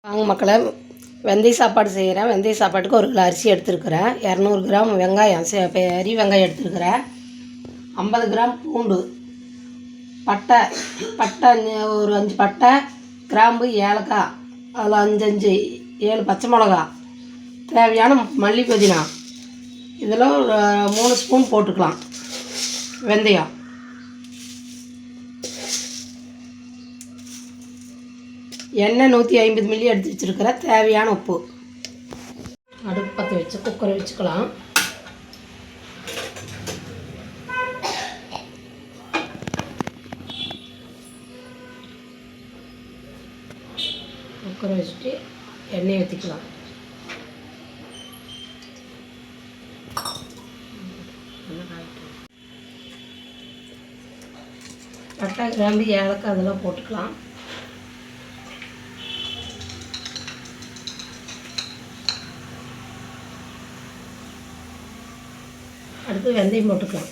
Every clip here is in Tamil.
வாங்க மக்களே, வெந்தய சாப்பாடு செய்கிறேன். வெந்தய சாப்பாட்டுக்கு 1 கிலோ அரிசி எடுத்துருக்கிறேன். 200 கிராம் வெங்காயம், பெரிய வெங்காயம் எடுத்துருக்கிறேன். 50 கிராம் பூண்டு, பட்டை ஒரு 5 பட்டை, கிராம்பு, ஏலக்காய், அதில் 7 பச்சை மிளகா, தேவையான மல்லி, புதினா, இதில் ஒரு 3 ஸ்பூன் போட்டுக்கலாம் வெந்தயம். எண்ணெய் 150 மில்லி எடுத்து வச்சுருக்கிறேன். தேவையான உப்பு. அடுப்பு பற்ற வச்சு குக்கரை வச்சுக்கலாம். குக்கரை வச்சுட்டு எண்ணெய் ஊற்றிக்கலாம். பட்டை, கிராம்பு, ஏலக்காய் அதெல்லாம் போட்டுக்கலாம். அடுத்து வெந்தயம் போட்டுக்கலாம்.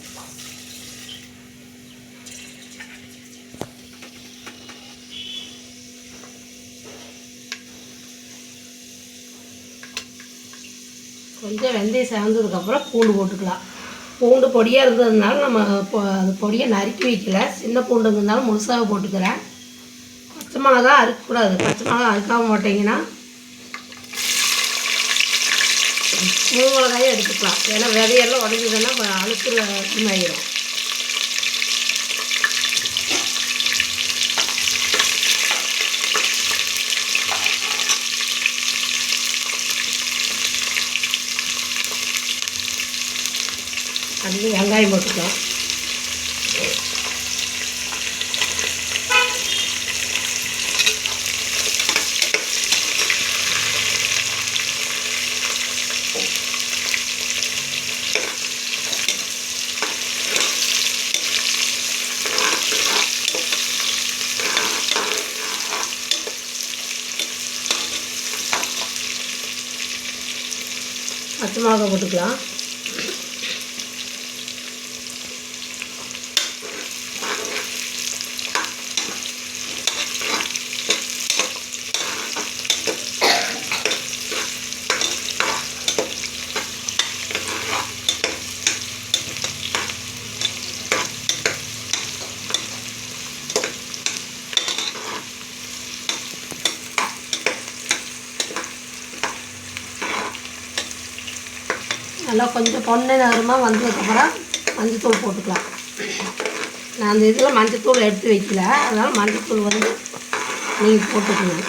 கொஞ்சம் வெந்தயம் சேர்ந்ததுக்கப்புறம் பூண்டு போட்டுக்கலாம். பூண்டு பொடியாக இருந்ததுனால நம்ம அது பொடியை நறுக்கி வைக்கல. சின்ன பூண்டு இருந்தாலும் முழுசாக போட்டுக்கிறேன். பச்சை மிளகா அறுக்கக்கூடாது. பச்சை மிளகா அறுக்காமல் போட்டிங்கன்னா முழு மிளகாயும் எடுத்துக்கலாம். ஏன்னா விதையெல்லாம் உடஞ்சதுன்னா அழுக்குற அதிகமாகிடும். அதுக்கு வெங்காயம் போட்டுக்கலாம். பச்சை மிளகா போட்டுக்கலாம். நல்லா கொஞ்சம் பொன்னிறமாக வந்ததுக்கப்புறம் மஞ்சத்தூள் போட்டுக்கலாம். நான் அந்த இதில் மஞ்சத்தூள் எடுத்து வைக்கல, அதனால் மஞ்சத்தூள் நீங்கள் போட்டுக்கணும்.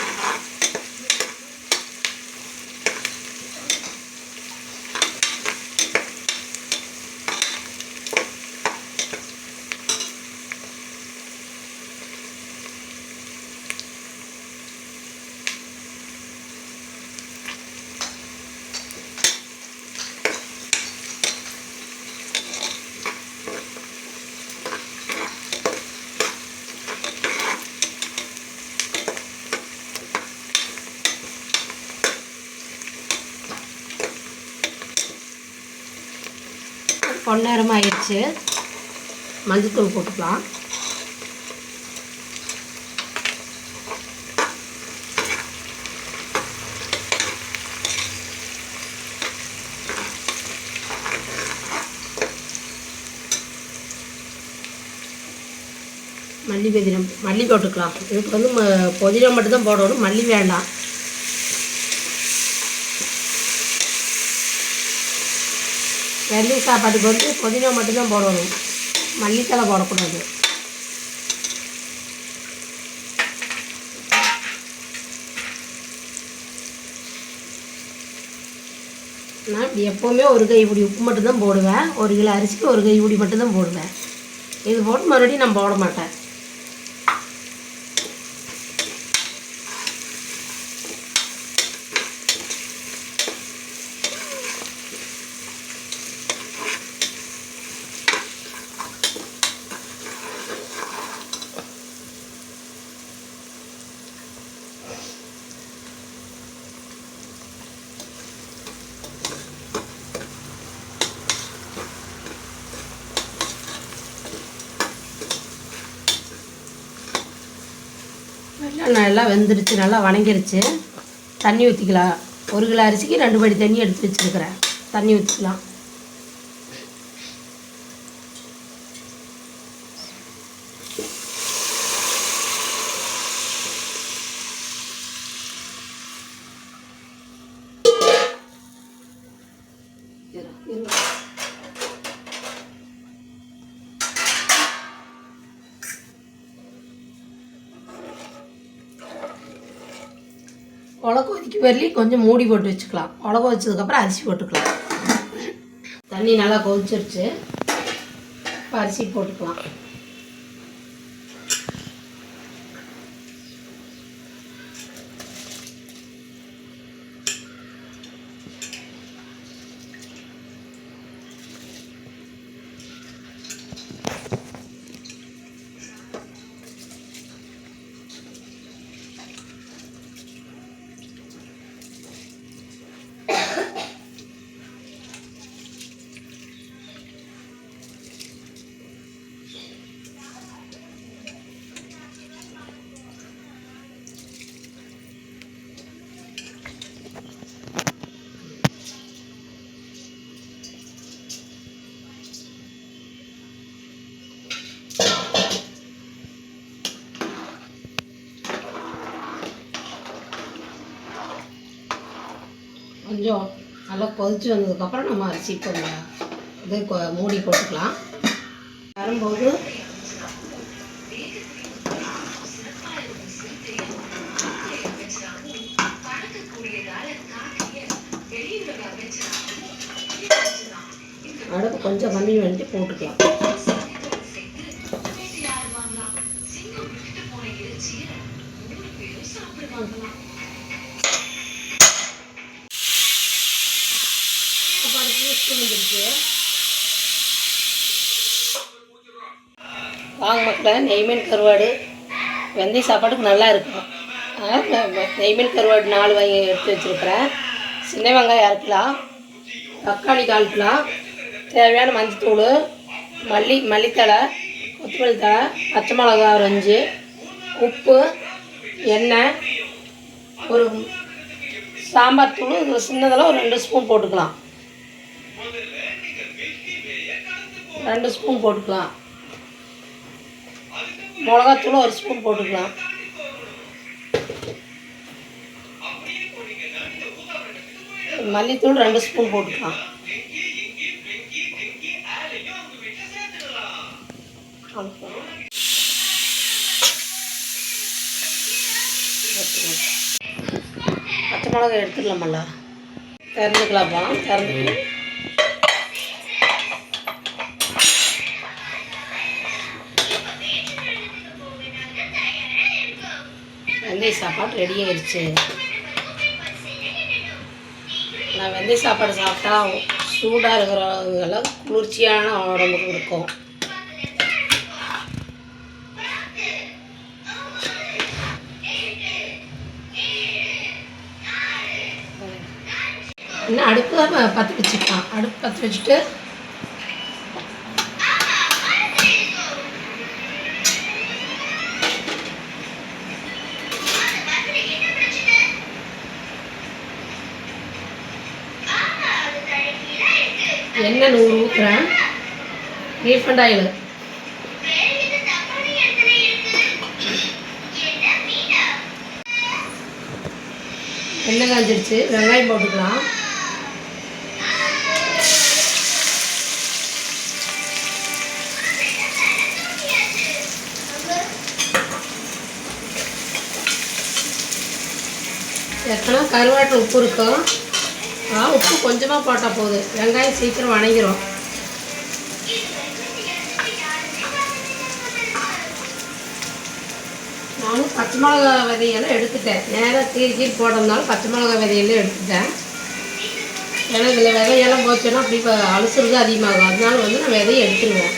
பொன்னேரமாக ஆயிடுச்சு. மஞ்சத்தூள் போட்டுக்கலாம். மல்லி போட்டுக்கலாம். இதுக்கு புதினா மட்டும்தான் போடணும், மல்லி வேண்டாம். வெந்தய சாப்பாட்டுக்கு புதினா மட்டும்தான் போடணும், மல்லித்தலை போடக்கூடாது. நான் இப்படி எப்போவுமே 1 கைப்பிடி உப்பு மட்டும்தான் போடுவேன். 1 கிலோ அரிசிக்கு 1 கைப்பிடி மட்டும்தான் போடுவேன். இது போட்டு மறுபடியும் நான் போட மாட்டேன். நல்லா வெந்துடுச்சு, நல்லா வணங்கிருச்சு. தண்ணி ஊற்றிக்கலாம். 1 கிலோ அரிசிக்கு 2 படி தண்ணி எடுத்து வச்சுருக்கிறேன். தண்ணி ஊற்றிக்கலாம். உலக்க கொதிக்க வரலி கொஞ்சம் மூடி போட்டு வச்சுக்கலாம். உலக்க வச்சதுக்கப்புறம் அரிசி போட்டுக்கலாம். தண்ணி நல்லா கொதிச்சிருச்சு. இப்போ அரிசி போட்டுக்கலாம். கொஞ்சம் நல்லா கொதிச்சு வந்ததுக்கப்புறம் நம்ம அரிசி இது மூடி போட்டுக்கலாம். வரும்போது அடுப்பு கொஞ்சம் கம்மி பண்ணிட்டு போட்டுக்கலாம். வாங்க மக்களை, நெய்மீன் கருவாடு வெந்தய சாப்பாட்டுக்கு நல்லா இருக்கும். நெய்மீன் கருவாடு 4 வாங்கி எடுத்து வச்சுருக்கிறேன். சின்ன வெங்காயம் 1/2 கிலோ, தக்காளி 1/4 கிலோ, தேவையான மஞ்சத்தூள், மல்லித்தழை, கொத்தமல்லி தழை, பச்சை மிளகா ஒரு 5, உப்பு, எண்ணெய், ஒரு சாம்பார் தூள் சின்னதில் ஒரு 2 ஸ்பூன் போட்டுக்கலாம். 2 ஸ்பூன் போட்டுக்கலாம். மிளகாத்தூள் 1 ஸ்பூன் போட்டுக்கலாம். மல்லித்தூள் 2 ஸ்பூன் போட்டுக்கலாம். பச்சை மிளகாய் எடுத்துக்கலாமல்ல, திறந்துக்கலாம்ப்பா. திறந்துட்டு வெந்தய சாப்பாடு ரெடி ஆயிடுச்சு. நான் வெந்தய சாப்பாடு சாப்பிட்டா சூடாக இருக்கிறவங்கெல்லாம் குளிர்ச்சியான உடம்புக்கு இருக்கும். இன்னும் அடுப்பு பற்ற வச்சுக்கலாம். அடுப்பு பற்ற வச்சுட்டு எண்ணெய் 100 ஊற்றுறேன். ரீஃபண்ட் ஆயில் எண்ணெய் காஞ்சிருச்சு. வெங்காயம் போட்டுக்கலாம். எத்தனை கருவாட்டில் உப்பு இருக்கும். உப்பு கொஞ்சமாக போட்டால் போதும். வெங்காயம் சீக்கிரம் வணங்கிடும். நானும் பச்சை மிளகா விதையெல்லாம் எடுத்துட்டேன். நேராக கீரி போடுறதுனால பச்சை மிளகா விதையெல்லாம் எடுத்துட்டேன். ஏன்னா இதில் விதையெல்லாம் போச்சோன்னா அப்படி அலசுறது அதிகமாகும். அதனால நான் விதையை எடுத்துருவேன்.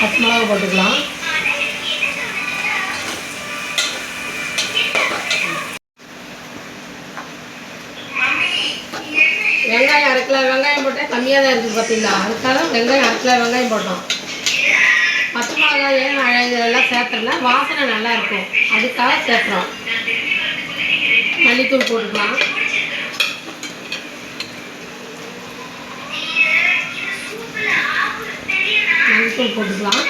பச்சை மிளகா போட்டுக்கலாம். வெங்காயம் 1/2 கிலோ வெங்காயம் போட்டால் கம்மி கம்மியாக தான் இருக்குது பார்த்தீங்களா, அதுக்காக வெங்காயம் 1 கிலோ வெங்காயம் போட்டோம். பச்சை மிளகாய் ஏன் இதெல்லாம் சேர்த்துறோன்னா வாசனை நல்லாயிருக்கும், அதுக்காக சேர்த்துறோம். மல்லித்தூள் போட்டுக்கலாம். மல்லித்தூள் போட்டுக்கலாம்.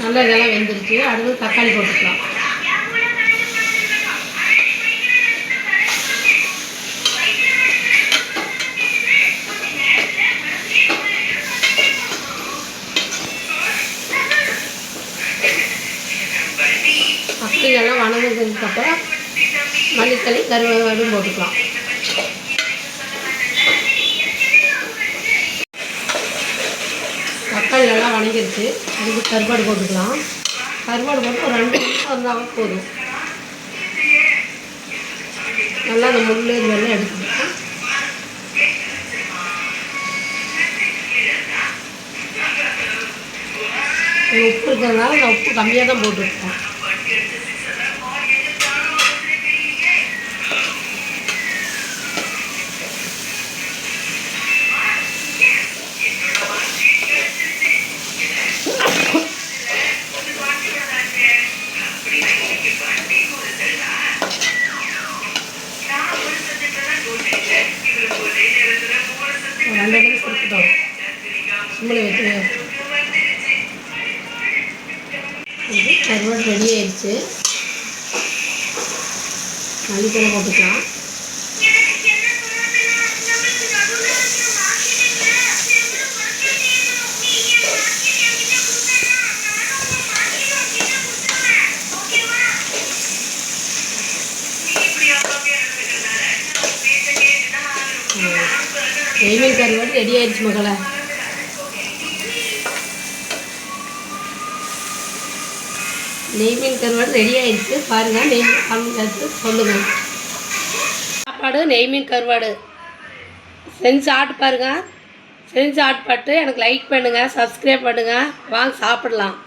நல்லா இதெல்லாம் வெந்துருச்சு. அடுத்து தக்காளி போட்டுக்கலாம். தக்காளி எல்லாம் வணங்குறதுக்கப்புறம் மல்லித்தலை கருவேப்பிலையும் போட்டுக்கலாம். தக்காளி எல்லாம் வணங்கிருச்சு. அதுக்கு கருவாடு போட்டுக்கலாம். கருவாடு போட்டு ஒரு 2 நிமிஷம் இருந்தால் போதும். நல்லா அந்த முள் இதெல்லாம் எடுத்துக்கலாம். உப்பு இருக்கிறதுனால நான் உப்பு கம்மியாக தான் போட்டுருக்கேன். ஒரு 2 நிமிஷம் இருக்கட்டும். சிம்மில் வச்சு கருவாடு ரெடி ஆயிடுச்சு. மல்லித்தலை போட்டுக்கலாம். நெய்மீன் கருவாடு ரெடி ஆயிடுச்சு மகளே. நெய்மீன் கருவாடு ரெடி ஆயிடுச்சு பாருங்கள். நெய்மீன் சொல்லுங்கள். சாப்பாடு நெய்மீன் கருவாடு செஞ்சு சாப்பிட்டு பாருங்கள். செஞ்சு சாப்பிட்டு எனக்கு லைக் பண்ணுங்கள், சப்ஸ்கிரைப் பண்ணுங்கள். வாங்க சாப்பிடலாம்.